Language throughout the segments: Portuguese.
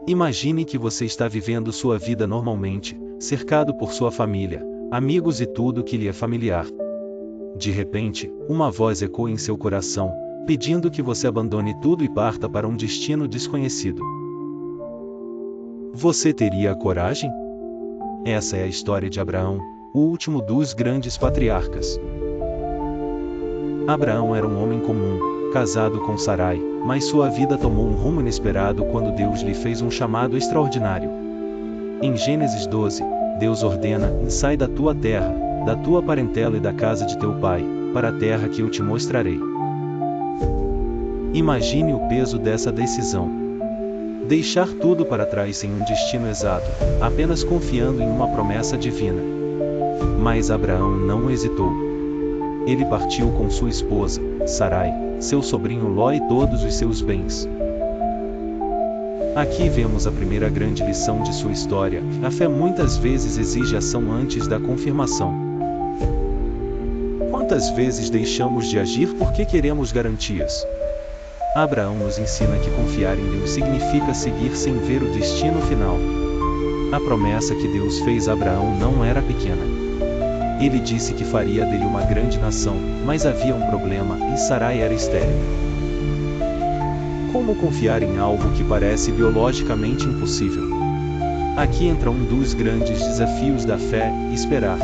Imagine que você está vivendo sua vida normalmente, cercado por sua família, amigos e tudo que lhe é familiar. De repente, uma voz ecoa em seu coração, pedindo que você abandone tudo e parta para um destino desconhecido. Você teria a coragem? Essa é a história de Abraão, o último dos grandes patriarcas. Abraão era um homem comum, casado com Sarai, mas sua vida tomou um rumo inesperado quando Deus lhe fez um chamado extraordinário. Em Gênesis 12, Deus ordena: sai da tua terra, da tua parentela e da casa de teu pai, para a terra que eu te mostrarei. Imagine o peso dessa decisão. Deixar tudo para trás sem um destino exato, apenas confiando em uma promessa divina. Mas Abraão não hesitou. Ele partiu com sua esposa, Sarai, seu sobrinho Ló e todos os seus bens. Aqui vemos a primeira grande lição de sua história: a fé muitas vezes exige ação antes da confirmação. Quantas vezes deixamos de agir porque queremos garantias? Abraão nos ensina que confiar em Deus significa seguir sem ver o destino final. A promessa que Deus fez a Abraão não era pequena. Ele disse que faria dele uma grande nação, mas havia um problema: e Sarai era estéril. Como confiar em algo que parece biologicamente impossível? Aqui entra um dos grandes desafios da fé: esperar.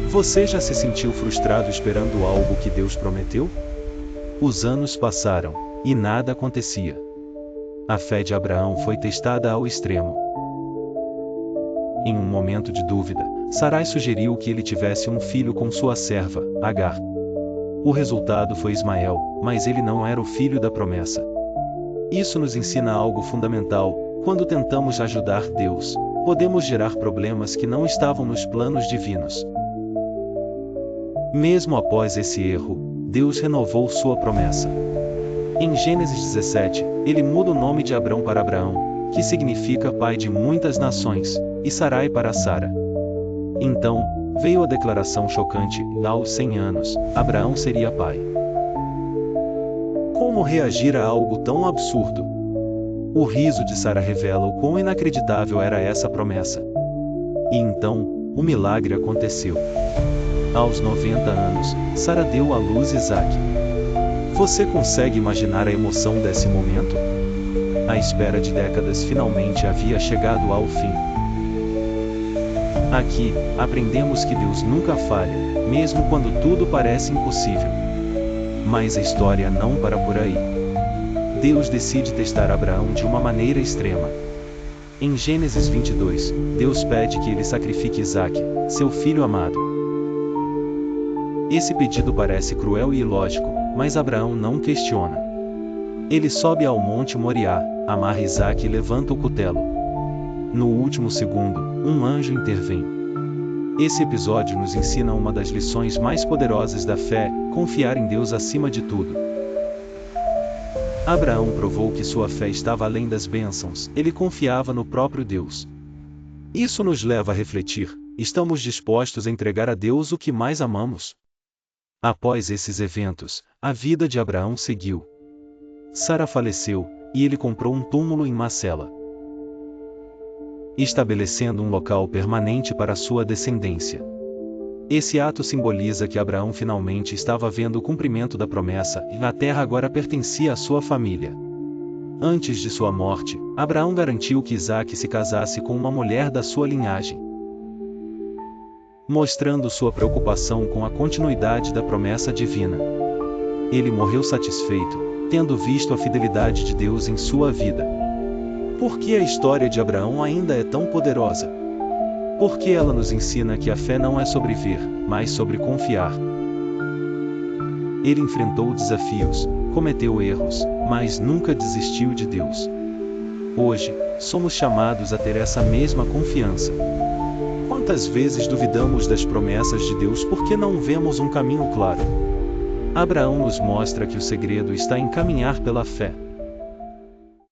Você já se sentiu frustrado esperando algo que Deus prometeu? Os anos passaram, e nada acontecia. A fé de Abraão foi testada ao extremo. Em um momento de dúvida, Sarai sugeriu que ele tivesse um filho com sua serva, Agar. O resultado foi Ismael, mas ele não era o filho da promessa. Isso nos ensina algo fundamental: quando tentamos ajudar Deus, podemos gerar problemas que não estavam nos planos divinos. Mesmo após esse erro, Deus renovou sua promessa. Em Gênesis 17, ele muda o nome de Abrão para Abraão, que significa pai de muitas nações, e Sarai para Sara. Então, veio a declaração chocante: aos 100 anos, Abraão seria pai. Como reagir a algo tão absurdo? O riso de Sara revela o quão inacreditável era essa promessa. E então, o milagre aconteceu. Aos 90 anos, Sara deu à luz Isaque. Você consegue imaginar a emoção desse momento? A espera de décadas finalmente havia chegado ao fim. Aqui, aprendemos que Deus nunca falha, mesmo quando tudo parece impossível. Mas a história não para por aí. Deus decide testar Abraão de uma maneira extrema. Em Gênesis 22, Deus pede que ele sacrifique Isaque, seu filho amado. Esse pedido parece cruel e ilógico, mas Abraão não questiona. Ele sobe ao Monte Moriá, amarra Isaque e levanta o cutelo. No último segundo, um anjo intervém. Esse episódio nos ensina uma das lições mais poderosas da fé: confiar em Deus acima de tudo. Abraão provou que sua fé estava além das bênçãos, ele confiava no próprio Deus. Isso nos leva a refletir: estamos dispostos a entregar a Deus o que mais amamos? Após esses eventos, a vida de Abraão seguiu. Sara faleceu, e ele comprou um túmulo em Macela, estabelecendo um local permanente para sua descendência. Esse ato simboliza que Abraão finalmente estava vendo o cumprimento da promessa, e a terra agora pertencia à sua família. Antes de sua morte, Abraão garantiu que Isaque se casasse com uma mulher da sua linhagem, mostrando sua preocupação com a continuidade da promessa divina. Ele morreu satisfeito, tendo visto a fidelidade de Deus em sua vida. Por que a história de Abraão ainda é tão poderosa? Porque ela nos ensina que a fé não é sobre ver, mas sobre confiar. Ele enfrentou desafios, cometeu erros, mas nunca desistiu de Deus. Hoje, somos chamados a ter essa mesma confiança. Quantas vezes duvidamos das promessas de Deus porque não vemos um caminho claro? Abraão nos mostra que o segredo está em caminhar pela fé.